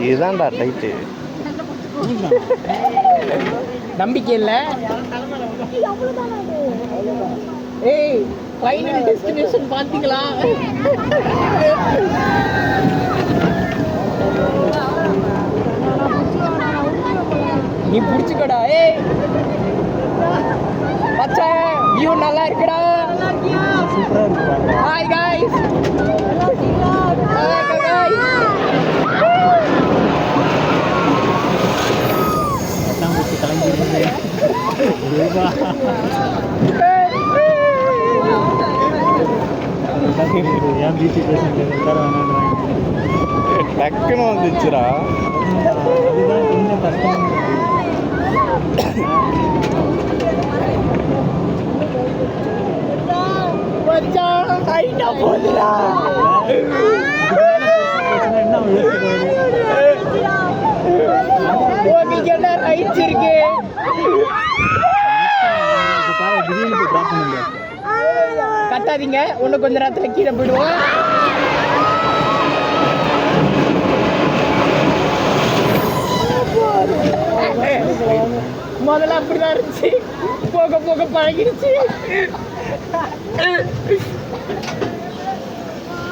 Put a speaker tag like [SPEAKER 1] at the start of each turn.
[SPEAKER 1] இதுதான்டா டைட்டு.
[SPEAKER 2] நம்பிக்கை இல்ல. ஏய் ஃபைனல் டெஸ்டினேஷன் பாத்தீங்களா? நீ புடிச்சுக்கடா. ஏய் மச்சான் வியூ நல்லா இருக்குடா.
[SPEAKER 1] சூப்பரா இருக்கு.
[SPEAKER 2] Hi guys. Hi guys.
[SPEAKER 1] எல்லாம் போட்டு கலங்கிருந்தே. ஏன் பீச்சு பேசுறது உட்கார வேணான்றாங்க. டக்குன்னு வந்துச்சுடா. அதுதான் கொஞ்சம் கஷ்டம்.
[SPEAKER 2] மச்சான் ஹைட்டா போடுடா.
[SPEAKER 1] என்ன
[SPEAKER 2] உங்களுக்கு என்ன ரைட்ஸ் இருக்கு? கத்தாதீங்க, இன்னும் கொஞ்ச நேரத்துல கீழே போயிடுவோம். முதல்ல அப்படிதான் இருந்துச்சு, போக போக பழகிடுச்சு.